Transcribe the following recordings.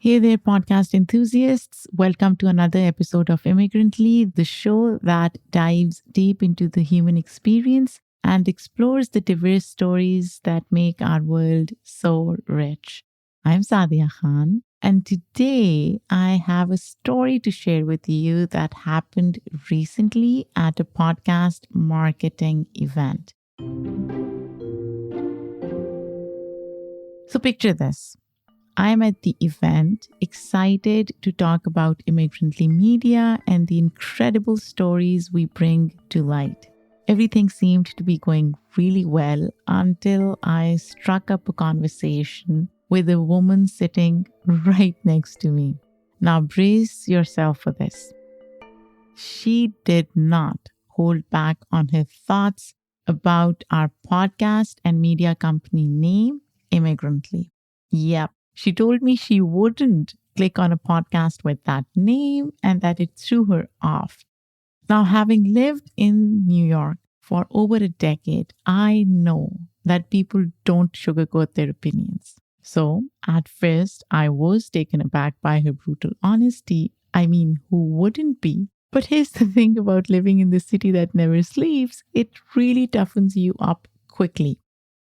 Hey there, podcast enthusiasts. Welcome to another episode of Immigrantly, the show that dives deep into the human experience and explores the diverse stories that make our world so rich. I'm Sadia Khan, and today I have a story to share with you that happened recently at a podcast marketing event. So, picture this. I'm at the event, excited to talk about Immigrantly Media and the incredible stories we bring to light. Everything seemed to be going really well until I struck up a conversation with a woman sitting right next to me. Now, brace yourself for this. She did not hold back on her thoughts about our podcast and media company name, Immigrantly. Yep. She told me she wouldn't click on a podcast with that name and that it threw her off. Now, having lived in New York for over a decade, I know that people don't sugarcoat their opinions. So, at first, I was taken aback by her brutal honesty. I mean, who wouldn't be? But here's the thing about living in the city that never sleeps, it really toughens you up quickly.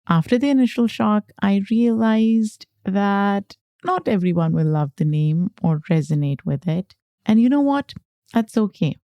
After the initial shock, I realized that not everyone will love the name or resonate with it. And you know what? That's okay.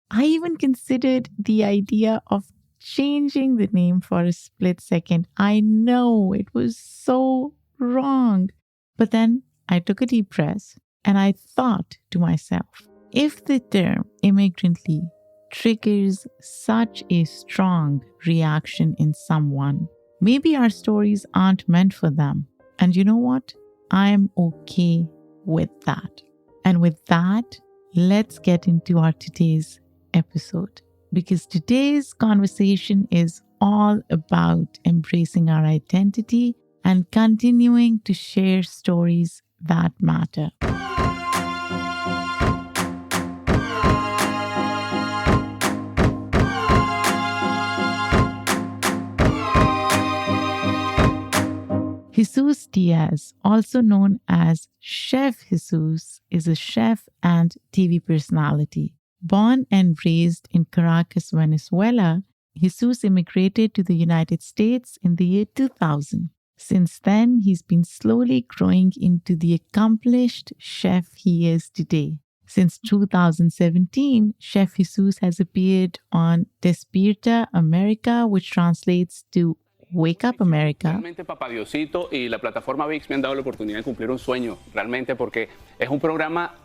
I even considered the idea of changing the name for a split second. I know it was so wrong. But then I took a deep breath and I thought to myself, if the term immigrantly triggers such a strong reaction in someone, maybe our stories aren't meant for them. And you know what? I'm okay with that. And with that, let's get into our today's episode. Because today's conversation is all about embracing our identity and continuing to share stories that matter. Jesus Diaz, also known as Chef Jesus, is a chef and TV personality. Born and raised in Caracas, Venezuela, Jesus immigrated to the United States in the year 2000. Since then, he's been slowly growing into the accomplished chef he is today. Since 2017, Chef Jesus has appeared on Despierta America, which translates to Wake Up America. Realmente Papá Diosito y la plataforma VIX me han dado la oportunidad de cumplir un sueño, realmente, porque es un programa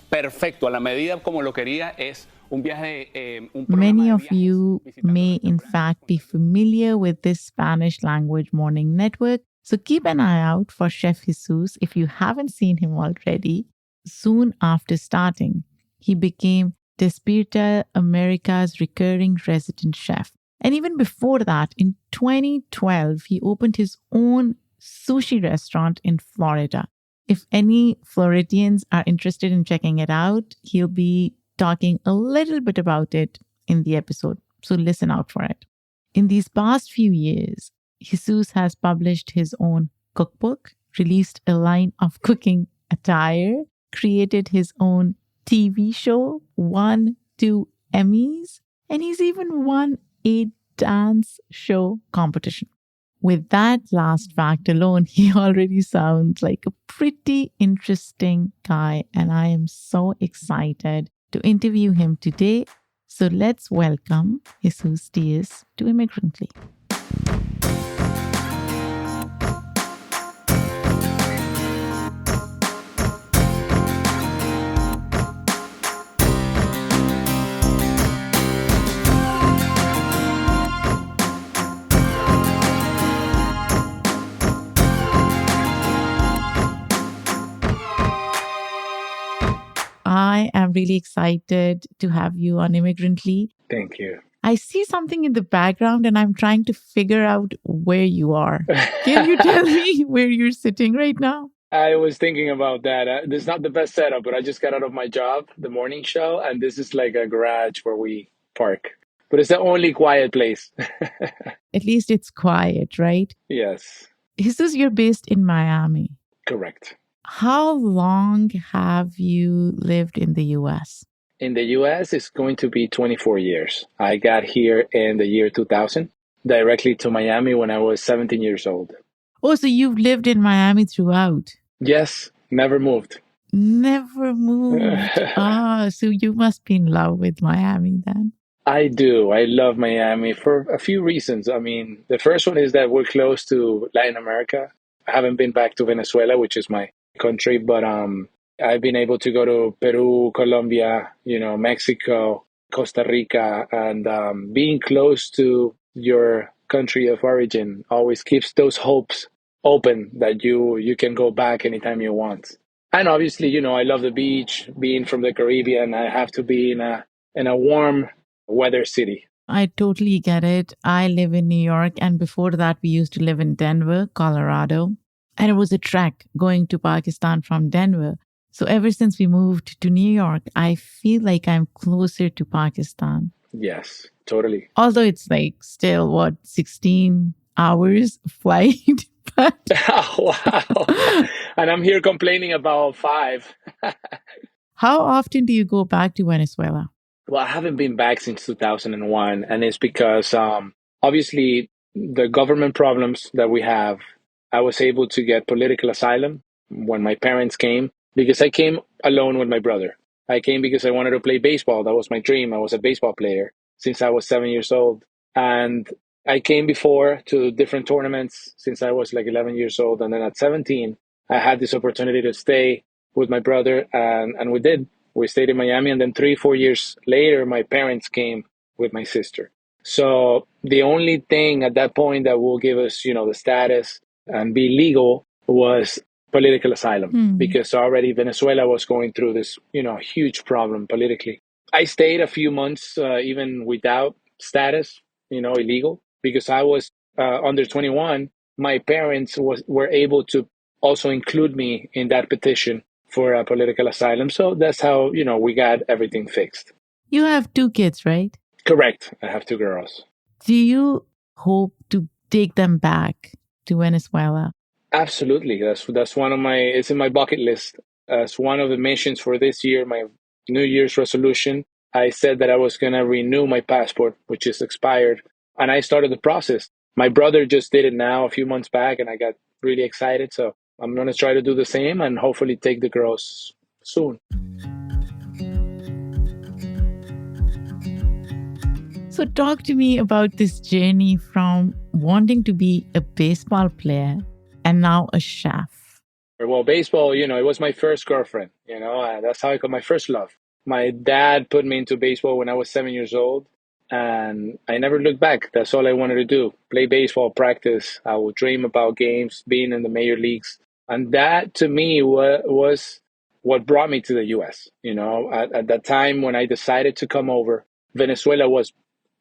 perfecto, a la medida como lo quería, es un viaje, un programa Many de of viajes, you visitando may, in restaurantes, fact, be familiar with this Spanish language morning network. So keep an eye out for Chef Jesus if you haven't seen him already. Soon after starting, he became Despierta America's recurring resident chef. And even before that, in 2012, he opened his own sushi restaurant in Florida. If any Floridians are interested in checking it out, he'll be talking a little bit about it in the episode. So listen out for it. In these past few years, Jesus has published his own cookbook, released a line of cooking attire, created his own TV show, won 2 Emmys, and he's even won a dance show competition. With that last fact alone, he already sounds like a pretty interesting guy, and I am so excited to interview him today. So let's welcome Jesus Diaz to Immigrantly. I am really excited to have you on Immigrantly. Thank you. I see something in the background and I'm trying to figure out where you are. Can you tell me where you're sitting right now? I was thinking about that. This is not the best setup, but I just got out of my job, the morning show, and this is like a garage where we park. But it's the only quiet place. At least it's quiet, right? Yes, Jesus, you're based in Miami. correct. How long have you lived in the US? In the US, it's going to be 24 years. I got here in the year 2000, directly to Miami when I was 17 years old. Oh, so you've lived in Miami throughout? Yes, never moved. Never moved. So you must be in love with Miami then. I do. I love Miami for a few reasons. I mean, the first one is that we're close to Latin America. I haven't been back to Venezuela, which is my country, but I've been able to go to Peru, Colombia, Mexico, Costa Rica, and being close to your country of origin always keeps those hopes open that you can go back anytime you want. And obviously, I love the beach. Being from the Caribbean, I have to be in a warm weather city. I totally get it. I live in New York, and before that, we used to live in Denver, Colorado. And it was a trek going to Pakistan from Denver. So ever since we moved to New York, I feel like I'm closer to Pakistan. Yes, totally. Although it's like still, 16 hours flight. But Oh, wow. And I'm here complaining about 5. how often do you go back to Venezuela? Well, I haven't been back since 2001, and it's because obviously the government problems that we have. I was able to get political asylum when my parents came because I came alone with my brother. I came because I wanted to play baseball. That was my dream. I was a baseball player since I was 7 years old. And I came before to different tournaments since I was like 11 years old. And then at 17, I had this opportunity to stay with my brother, and we did. We stayed in Miami, and then 3-4 years later, my parents came with my sister. So the only thing at that point that will give us, the status and be legal was political asylum, because already Venezuela was going through this, huge problem politically. I stayed a few months even without status, illegal, because I was under 21. My parents were able to also include me in that petition for a political asylum. So that's how, we got everything fixed. You have 2 kids, right? Correct. I have 2 girls. Do you hope to take them back to Venezuela? Absolutely. That's one of it's in my bucket list. As one of the missions for this year, my New Year's resolution, I said that I was going to renew my passport, which is expired. And I started the process. My brother just did it now a few months back, and I got really excited. So I'm going to try to do the same and hopefully take the girls soon. So talk to me about this journey from wanting to be a baseball player and now a chef. Well, baseball, it was my first girlfriend, that's how I got my first love. My dad put me into baseball when I was 7 years old, and I never looked back. That's all I wanted to do. Play baseball, practice. I would dream about games, being in the major leagues. And that to me was what brought me to the US. At that time when I decided to come over, Venezuela was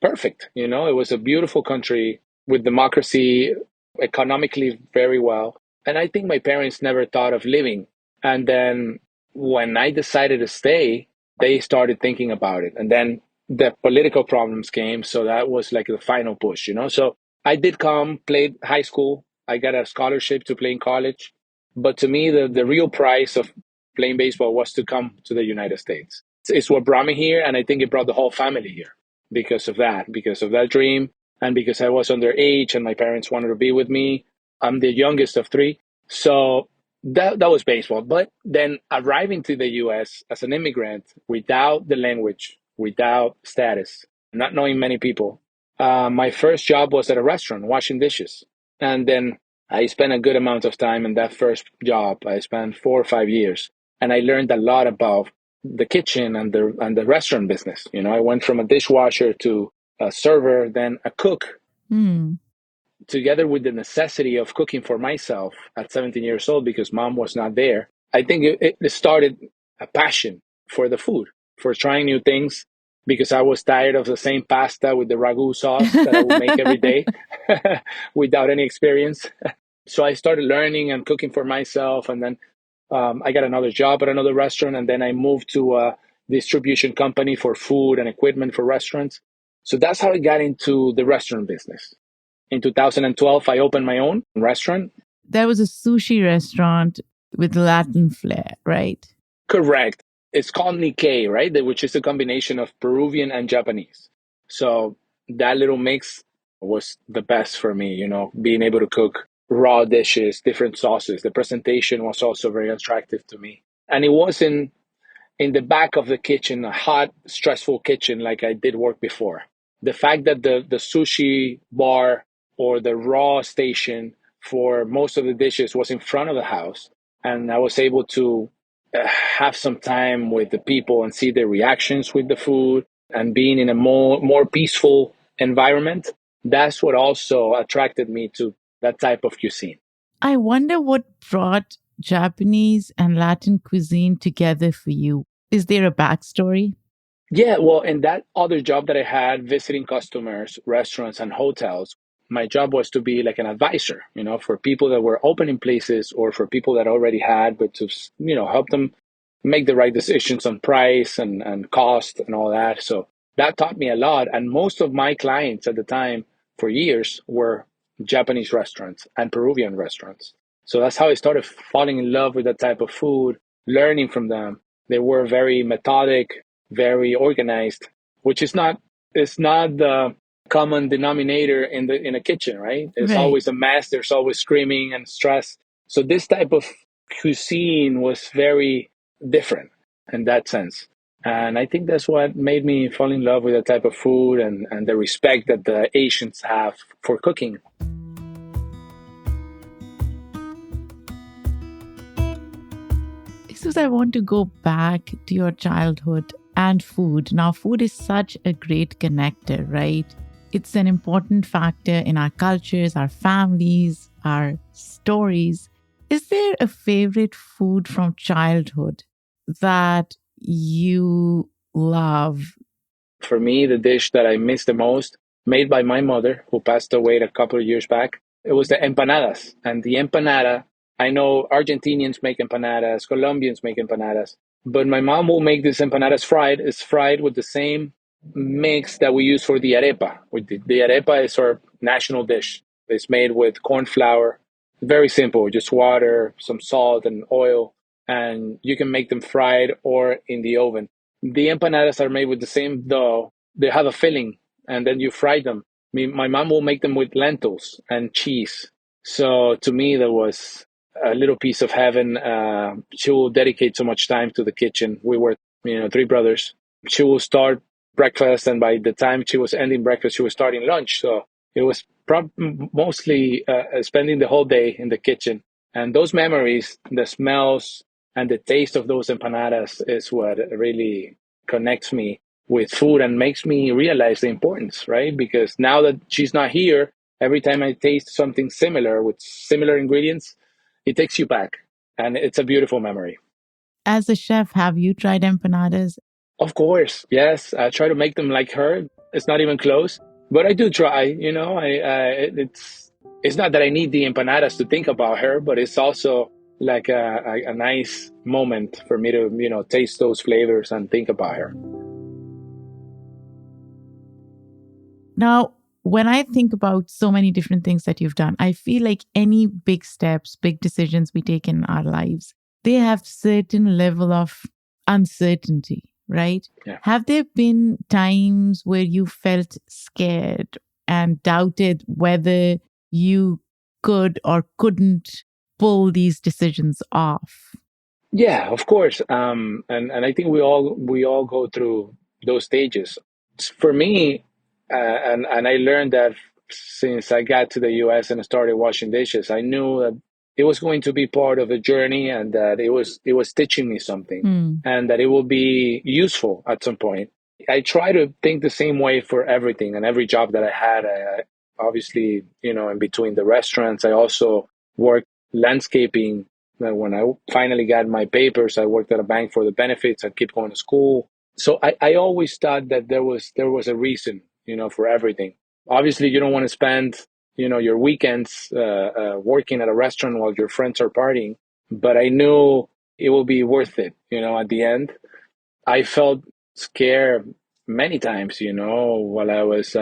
perfect. It was a beautiful country with democracy, economically very well. And I think my parents never thought of leaving. And then when I decided to stay, they started thinking about it. And then the political problems came. So that was like the final push, So I did come, played high school. I got a scholarship to play in college. But to me, the real price of playing baseball was to come to the United States. It's what brought me here. And I think it brought the whole family here because of that dream. And because I was underage and my parents wanted to be with me. I'm the youngest of 3. So that was baseball. But then arriving to the US as an immigrant without the language, without status, not knowing many people, my first job was at a restaurant washing dishes. And then I spent a good amount of time in that first job. I spent 4 or 5 years, and I learned a lot about the kitchen and the restaurant business. I went from a dishwasher to a server, then a cook. Together with the necessity of cooking for myself at 17 years old because mom was not there, I think it started a passion for the food, for trying new things, because I was tired of the same pasta with the ragu sauce that I would make every day without any experience. So I started learning and cooking for myself. And then I got another job at another restaurant. And then I moved to a distribution company for food and equipment for restaurants. So that's how I got into the restaurant business. In 2012, I opened my own restaurant. There was a sushi restaurant. with Latin flair, right? Correct. It's called Nikkei, right? Which is a combination of Peruvian and Japanese. So that little mix was the best for me, being able to cook raw dishes, different sauces. The presentation was also very attractive to me. And it wasn't in the back of the kitchen, a hot, stressful kitchen like I did work before. The fact that the sushi bar or the raw station for most of the dishes was in front of the house, and I was able to have some time with the people and see their reactions with the food and being in a more peaceful environment, that's what also attracted me to that type of cuisine. I wonder what brought Japanese and Latin cuisine together for you. Is there a backstory? Yeah, well, in that other job that I had visiting customers, restaurants, and hotels, my job was to be like an advisor, for people that were opening places or for people that already had, but to, help them make the right decisions on price and cost and all that. So that taught me a lot. And most of my clients at the time for years were Japanese restaurants and Peruvian restaurants. So that's how I started falling in love with that type of food, learning from them. They were very methodic, very organized, which is not it's not the common denominator in a kitchen, right? There's Right. always a mess, there's always screaming and stress. So this type of cuisine was very different in that sense. And I think that's what made me fall in love with that type of food and the respect that the Asians have for cooking. So I want to go back to your childhood and food. Now, food is such a great connector, right? It's an important factor in our cultures, our families, our stories. Is there a favorite food from childhood that you love? For me, the dish that I miss the most, made by my mother, who passed away a couple of years back, it was the empanadas. And the empanada, I know Argentinians make empanadas, Colombians make empanadas, but my mom will make these empanadas fried. It's fried with the same mix that we use for the arepa. The arepa is our national dish. It's made with corn flour. Very simple, just water, some salt, and oil. And you can make them fried or in the oven. The empanadas are made with the same dough. They have a filling, and then you fry them. My mom will make them with lentils and cheese. So to me, that was a little piece of heaven. She will dedicate so much time to the kitchen. We were, three brothers. She will start breakfast, and by the time she was ending breakfast, she was starting lunch. So it was mostly spending the whole day in the kitchen. And those memories, the smells, and the taste of those empanadas is what really connects me with food and makes me realize the importance, right? Because now that she's not here, every time I taste something similar with similar ingredients, it takes you back. And it's a beautiful memory. As a chef, have you tried empanadas? Of course, yes. I try to make them like her. It's not even close, but I do try. It's not that I need the empanadas to think about her, but it's also like a nice moment for me to taste those flavors and think about her. Now, when I think about so many different things that you've done, I feel like any big steps, big decisions we take in our lives, they have certain level of uncertainty, right? Yeah. Have there been times where you felt scared and doubted whether you could or couldn't pull these decisions off? Yeah, of course. And I think we all go through those stages. For me, and I learned that since I got to the US and started washing dishes, I knew that it was going to be part of a journey, and that it was teaching me something, and that it will be useful at some point. I try to think the same way for everything and every job that I had. I obviously, in between the restaurants, I also worked landscaping. When I finally got my papers, I worked at a bank for the benefits. I kept going to school. So I always thought that there was a reason, for everything. Obviously, you don't want to spend, your weekends working at a restaurant while your friends are partying. But I knew it will be worth it, at the end. I felt scared many times, while I was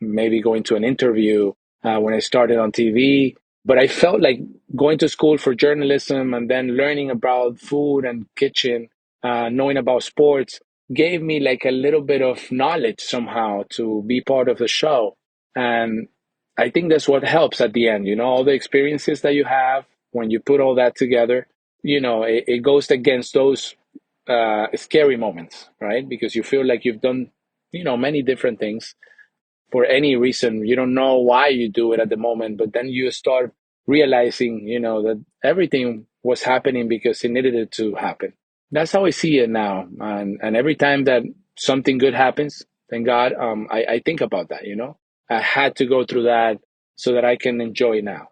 maybe going to an interview when I started on TV. But I felt like going to school for journalism and then learning about food and kitchen, knowing about sports, gave me like a little bit of knowledge somehow to be part of the show. And I think that's what helps at the end, all the experiences that you have when you put all that together, it goes against those scary moments, right? Because you feel like you've done, many different things for any reason. You don't know why you do it at the moment, but then you start realizing, that everything was happening because it needed it to happen. That's how I see it now. And every time that something good happens, thank God, I think about that, I had to go through that so that I can enjoy now.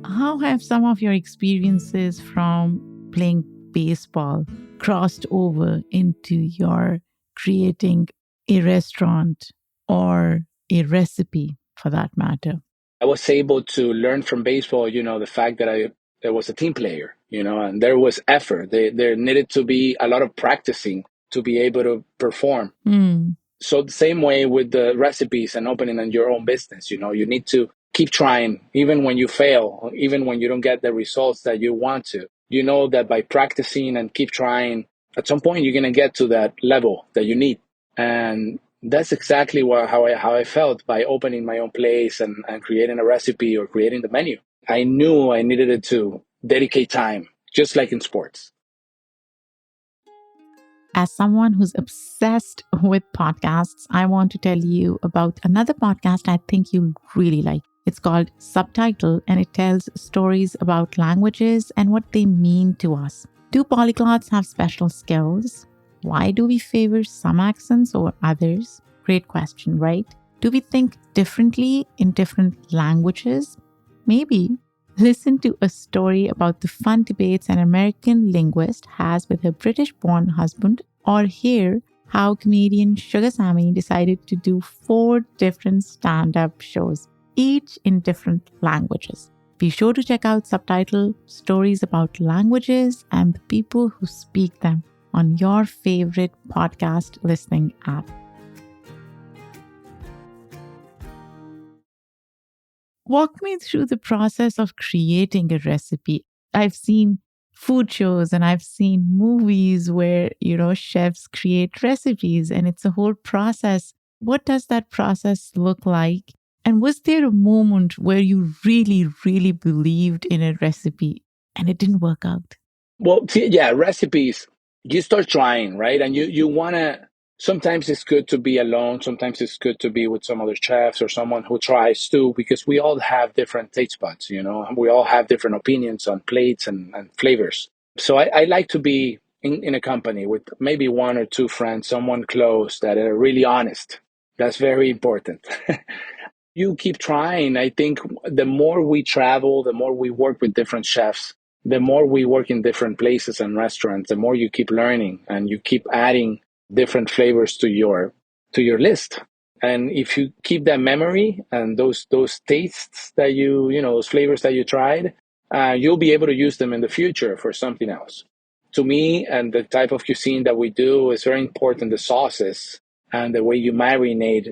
How have some of your experiences from playing baseball crossed over into your creating a restaurant or a recipe for that matter? I was able to learn from baseball, the fact that I was a team player, and there was effort. There needed to be a lot of practicing to be able to perform. So the same way with the recipes and opening your own business, you need to keep trying, even when you fail, even when you don't get the results that you want to. You know that by practicing and keep trying, at some point you're going to get to that level that you need. And that's exactly how I felt by opening my own place and creating a recipe or creating the menu. I knew I needed it to dedicate time, just like in sports. As someone who's obsessed with podcasts, I want to tell you about another podcast I think you'll really like. It's called Subtitle, and it tells stories about languages and what they mean to us. Do polyglots have special skills? Why do we favor some accents over others? Great question, right? Do we think differently in different languages? Maybe. Listen to a story about the fun debates an American linguist has with her British-born husband, or hear how comedian Sugar Sammy decided to do 4 different stand-up shows, each in different languages. Be sure to check out Subtitle, stories about languages and the people who speak them, on your favorite podcast listening app. Walk me through the process of creating a recipe. I've seen food shows and I've seen movies where, chefs create recipes and it's a whole process. What does that process look like? And was there a moment where you really, really believed in a recipe and it didn't work out? Well, yeah, recipes, you start trying, right? And you want to, sometimes it's good to be alone. Sometimes it's good to be with some other chefs or someone who tries too, because we all have different taste buds, we all have different opinions on plates and flavors. So I like to be in a company with maybe 1 or 2 friends, someone close that are really honest. That's very important. You keep trying. I think the more we travel, the more we work with different chefs, the more we work in different places and restaurants, the more you keep learning and you keep adding different flavors to your list. And if you keep that memory and those tastes that those flavors that you tried, you'll be able to use them in the future for something else. To me, and the type of cuisine that we do, is very important, the sauces and the way you marinate,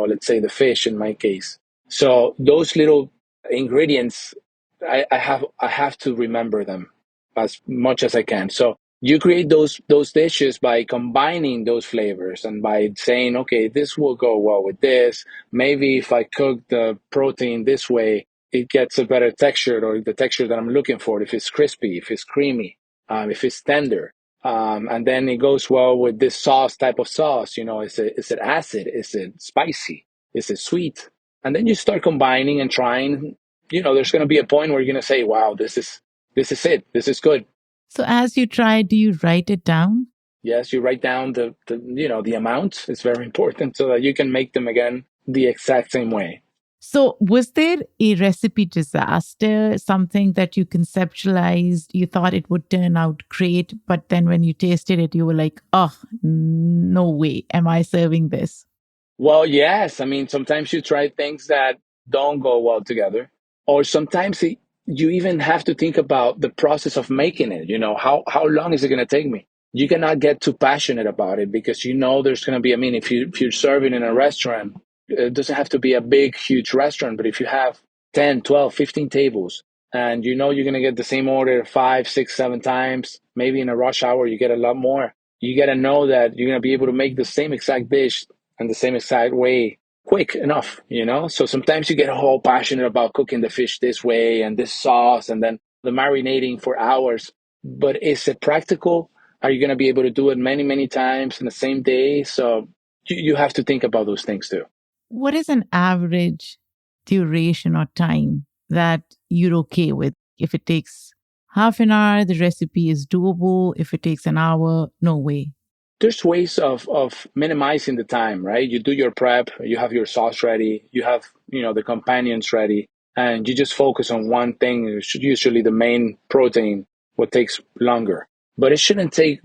let's say the fish in my case. So those little ingredients, I have to remember them as much as I can. So you create those dishes by combining those flavors and by saying, okay, this will go well with this. Maybe if I cook the protein this way, it gets a better texture, or the texture that I'm looking for, if it's crispy, if it's creamy, if it's tender. And then it goes well with this type of sauce. Is it acid? Is it spicy? Is it sweet? And then you start combining and trying. There's going to be a point where you're going to say, wow, this is it. This is good. So as you try, do you write it down? Yes, you write down the amount. It's very important so that you can make them again the exact same way. So was there a recipe disaster, something that you conceptualized, you thought it would turn out great, but then when you tasted it, you were like, oh, no way, am I serving this? Well, yes. I mean, sometimes you try things that don't go well together, or sometimes you even have to think about the process of making it. How long is it going to take me? You cannot get too passionate about it because there's going to be, if you're serving in a restaurant, It doesn't have to be a big, huge restaurant, but if you have 10, 12, 15 tables and you know you're going to get the same order 5, 6, 7 times, maybe in a rush hour you get a lot more. You got to know that you're going to be able to make the same exact dish and the same exact way quick enough, you know? So sometimes you get all passionate about cooking the fish this way and this sauce and then the marinating for hours. But is it practical? Are you going to be able to do it many, many times in the same day? So you have to think about those things too. What is an average duration or time that you're okay with? If it takes half an hour, the recipe is doable. If it takes an hour, no way. There's ways of minimizing the time, right? You do your prep, you have your sauce ready, you have, the companions ready, and you just focus on one thing, usually the main protein, what takes longer. But it shouldn't take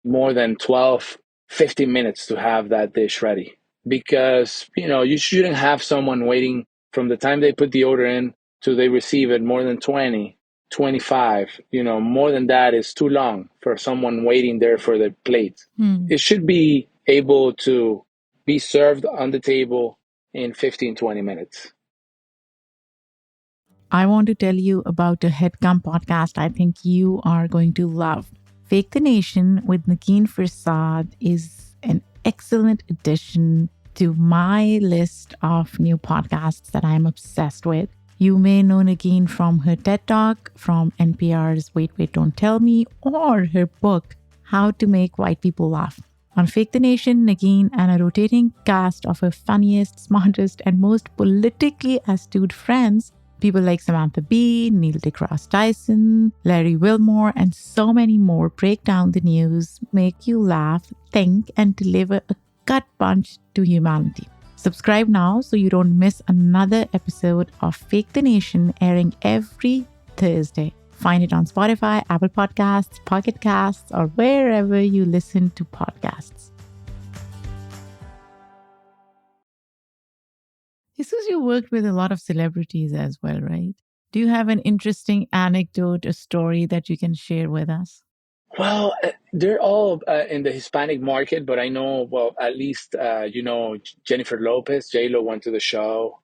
more than 12, 15 minutes to have that dish ready because, you shouldn't have someone waiting from the time they put the order in to they receive it more than 20, 25. More than that is too long for someone waiting there for the plate. It should be able to be served on the table in 15, 20 minutes. I want to tell you about a headcount podcast I think you are going to love. Fake the Nation with Nagin Farsad is an excellent addition to my list of new podcasts that I'm obsessed with. You may know Nagin from her TED Talk, from NPR's Wait, Wait, Don't Tell Me, or her book, How to Make White People Laugh. On Fake the Nation, Nagin and a rotating cast of her funniest, smartest, and most politically astute friends, people like Samantha Bee, Neil deGrasse Tyson, Larry Wilmore, and so many more break down the news, make you laugh, think, and deliver a gut punch to humanity. Subscribe now so you don't miss another episode of Fake the Nation airing every Thursday. Find it on Spotify, Apple Podcasts, Pocket Casts, or wherever you listen to podcasts. Jesus, you worked with a lot of celebrities as well, right? Do you have an interesting anecdote or story that you can share with us? Well, they're all in the Hispanic market, but I know, at least, Jennifer Lopez, J-Lo went to the show.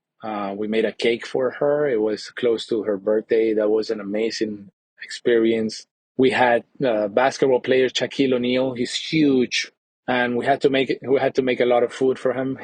We made a cake for her. It was close to her birthday. That was an amazing experience. We had basketball player Shaquille O'Neal. He's huge, and we had to make a lot of food for him.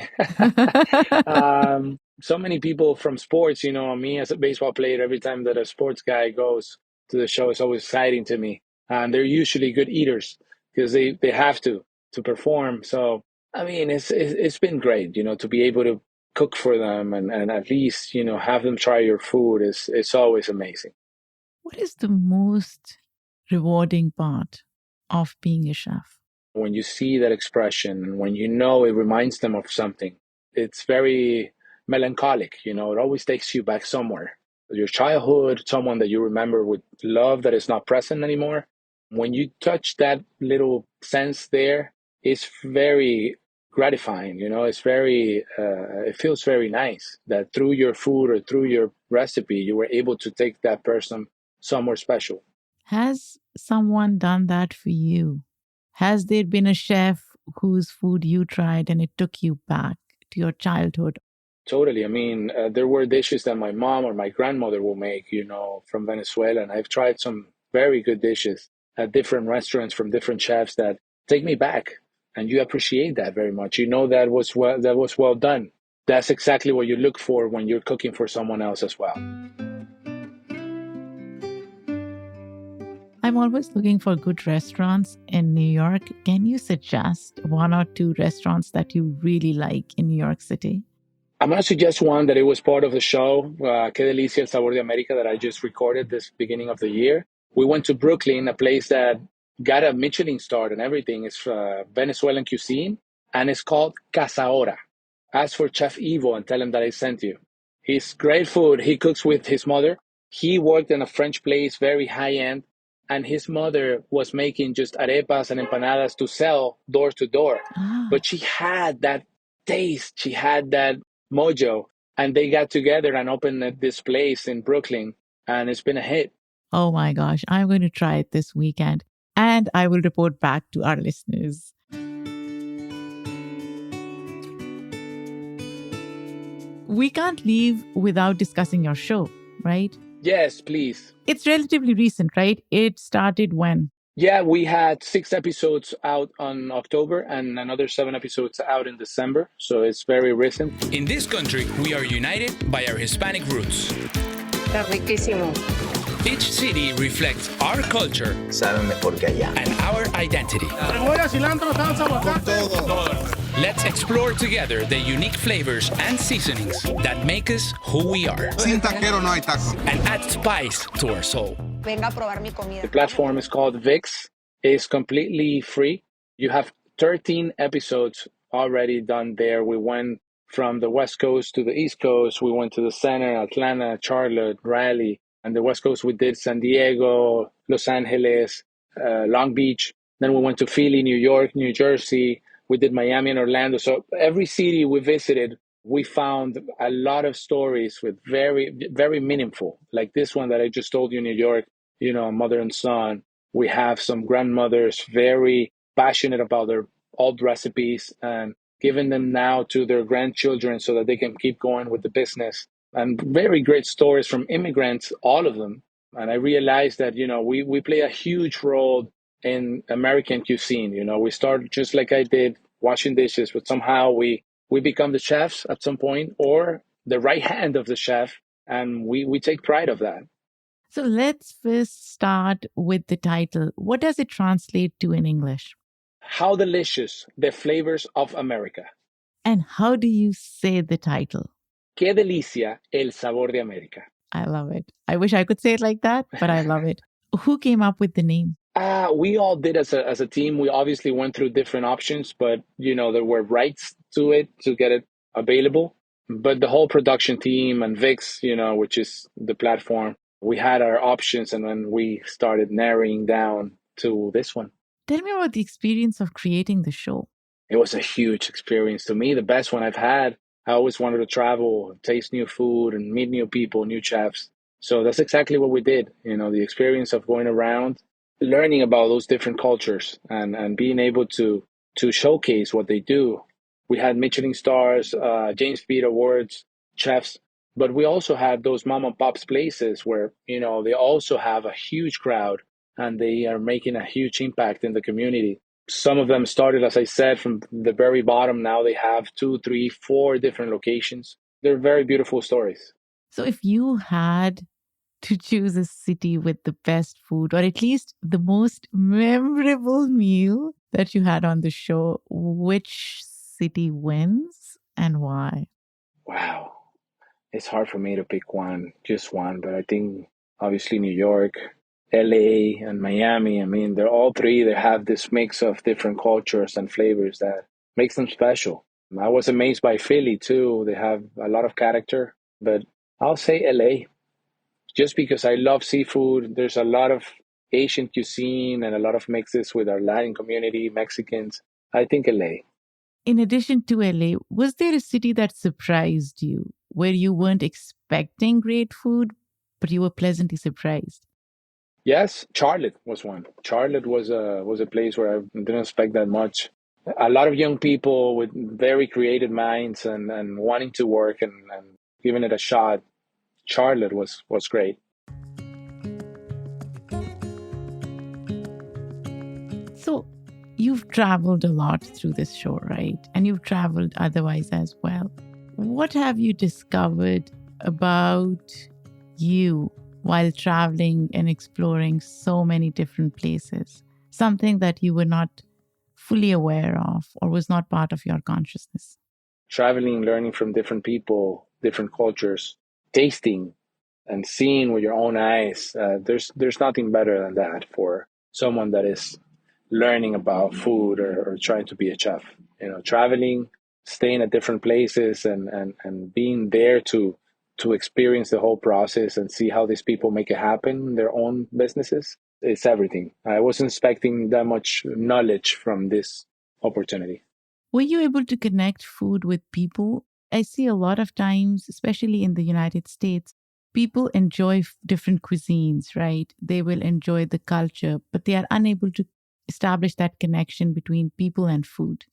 So many people from sports, me as a baseball player, every time that a sports guy goes to the show, it's always exciting to me. And they're usually good eaters because they have to perform. So, I mean, it's been great, to be able to cook for them and at least, have them try your food it's always amazing. What is the most rewarding part of being a chef? When you see that expression, when it reminds them of something, it's very melancholic, it always takes you back somewhere. Your childhood, someone that you remember with love that is not present anymore. When you touch that little sense there, it's very gratifying, it's very, it feels very nice that through your food or through your recipe, you were able to take that person somewhere special. Has someone done that for you? Has there been a chef whose food you tried and it took you back to your childhood? Totally. I mean, there were dishes that my mom or my grandmother will make, from Venezuela. And I've tried some very good dishes at different restaurants from different chefs that take me back. And you appreciate that very much. That was well done. That's exactly what you look for when you're cooking for someone else as well. I'm always looking for good restaurants in New York. Can you suggest one or two restaurants that you really like in New York City? I'm going to suggest one that it was part of the show, Que Delicia El Sabor de America, that I just recorded this beginning of the year. We went to Brooklyn, a place that got a Michelin star and everything. It's Venezuelan cuisine, and it's called Casa Hora. Ask for Chef Ivo and tell him that I sent you. He's great food. He cooks with his mother. He worked in a French place, very high-end, and his mother was making just arepas and empanadas to sell door to door. But she had that taste. She had that mojo, and they got together and opened this place in Brooklyn, and it's been a hit. Oh my gosh, I'm going to try it this weekend, and I will report back to our listeners. We can't leave without discussing your show, right? Yes, please. It's relatively recent, right? It started when? Yeah, we had 6 episodes out on October and another 7 episodes out in December. So it's very recent. In this country, we are united by our Hispanic roots. Está riquísimo. Each city reflects our culture Saben mejor que allá. and our identity. Cebolla, cilantro, salsa, aguacate. Let's explore together the unique flavors and seasonings that make us who we are Sin taquero no hay taco. and add spice to our soul. Venga a probar mi comida. The platform is called VIX. It's completely free. You have 13 episodes already done there. We went from the West Coast to the East Coast. We went to the center, Atlanta, Charlotte, Raleigh. And the West Coast, we did San Diego, Los Angeles, Long Beach. Then we went to Philly, New York, New Jersey. We did Miami and Orlando. So every city we visited, we found a lot of stories with very, very meaningful. Like this one that I just told you, New York, mother and son. We have some grandmothers very passionate about their old recipes and giving them now to their grandchildren so that they can keep going with the business. And very great stories from immigrants, all of them. And I realized that, we play a huge role in American cuisine. We start just like I did, washing dishes, but somehow we become the chefs at some point or the right hand of the chef. And we take pride of that. So let's first start with the title. What does it translate to in English? How delicious, the flavors of America. And how do you say the title? Qué delicia, el sabor de América. I love it. I wish I could say it like that, but I love it. Who came up with the name? We all did as a team. We obviously went through different options, but there were rights to it to get it available. But the whole production team and VIX, which is the platform, we had our options, and then we started narrowing down to this one. Tell me about the experience of creating the show. It was a huge experience to me, the best one I've had. I always wanted to travel, taste new food, and meet new people, new chefs. So that's exactly what we did. The experience of going around, learning about those different cultures, and being able to showcase what they do. We had Michelin stars, James Beard Awards, chefs, but we also had those mom and pops places where they also have a huge crowd and they are making a huge impact in the community. Some of them started, as I said, from the very bottom. Now they have 2, 3, 4 different locations. They're very beautiful stories. So if you had to choose a city with the best food, or at least the most memorable meal that you had on the show, which city wins and why? Wow. It's hard for me to pick just one, but I think obviously New York, LA, and Miami. I mean, they're all three. They have this mix of different cultures and flavors that makes them special. I was amazed by Philly too. They have a lot of character, but I'll say LA just because I love seafood. There's a lot of Asian cuisine and a lot of mixes with our Latin community, Mexicans. I think LA. In addition to LA, was there a city that surprised you where you weren't expecting great food, but you were pleasantly surprised? Yes, Charlotte was one. Charlotte was a place where I didn't expect that much. A lot of young people with very creative minds and wanting to work and giving it a shot. Charlotte was great. So you've traveled a lot through this show, right? And you've traveled otherwise as well. What have you discovered about you while traveling and exploring so many different places? Something that you were not fully aware of or was not part of your consciousness? Traveling, learning from different people, different cultures, tasting and seeing with your own eyes. There's nothing better than that for someone that is learning about food or trying to be a chef. Traveling, staying at different places and being there to experience the whole process and see how these people make it happen in their own businesses. It's everything. I wasn't expecting that much knowledge from this opportunity. Were you able to connect food with people? I see a lot of times, especially in the United States, people enjoy different cuisines, right? They will enjoy the culture, but they are unable to establish that connection between people and food.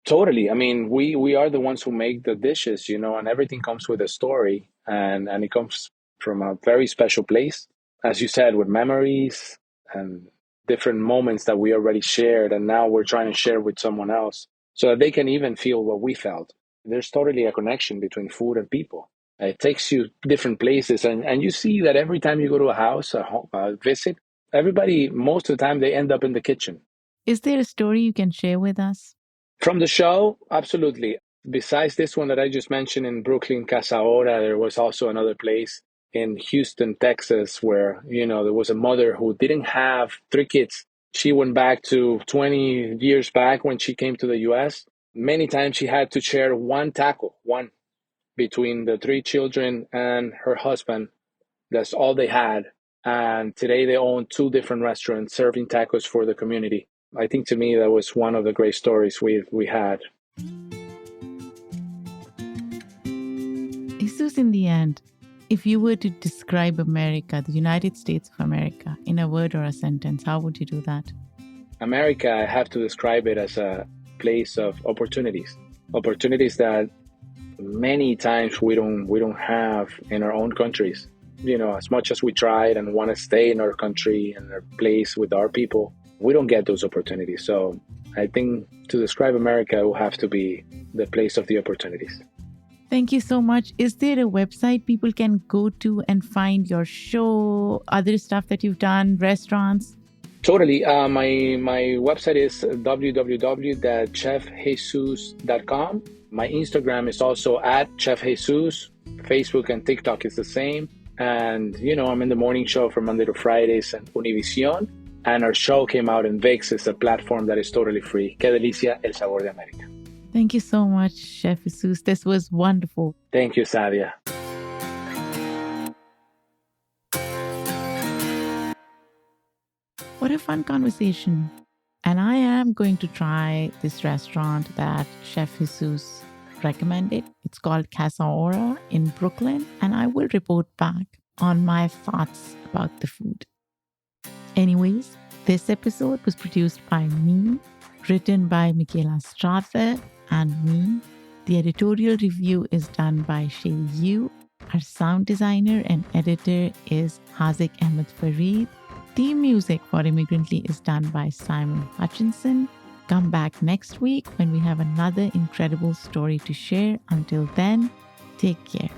Totally. I mean, we are the ones who make the dishes, you know, and everything comes with a story, and it comes from a very special place, as you said, with memories and different moments that we already shared, and now we're trying to share with someone else so that they can even feel what we felt. There's totally a connection between food and people. It takes you different places, and you see that every time you go to a house, a visit, everybody, most of the time, they end up in the kitchen. Is there a story you can share with us? From the show, absolutely. Besides this one that I just mentioned in Brooklyn, Casa Hora, there was also another place in Houston, Texas, where, you know, there was a mother who didn't have three kids. She went back to 20 years back when she came to the US. Many times she had to share one taco, one between the three children and her husband. That's all they had. And today they own two different restaurants serving tacos for the community. I think to me that was one of the great stories we had. Jesus, in the end, if you were to describe America, the United States of America, in a word or a sentence, how would you do that? America, I have to describe it as a place of opportunities. Opportunities that many times we don't have in our own countries. You know, as much as we tried and want to stay in our country and our place with our people, we don't get those opportunities. So I think to describe America, it will have to be the place of the opportunities. Thank you so much. Is there a website people can go to and find your show, other stuff that you've done, restaurants? Totally. My website is www.chefjesus.com. My Instagram is also at Chef Jesus. Facebook and TikTok is the same. And, you know, I'm in the morning show from Monday to Fridays and Univision. And our show came out in VIX. It's a platform that is totally free. Qué delicia, El Sabor de América. Thank you so much, Chef Jesus. This was wonderful. Thank you, Sadia. What a fun conversation. And I am going to try this restaurant that Chef Jesus recommended. It's called Casa Hora in Brooklyn. And I will report back on my thoughts about the food. Anyways, this episode was produced by me, written by Michaela Strother and me. The editorial review is done by Shay Yu. Our sound designer and editor is Hazik Ahmed Fareed. Theme music for Immigrantly is done by Simon Hutchinson. Come back next week when we have another incredible story to share. Until then, take care.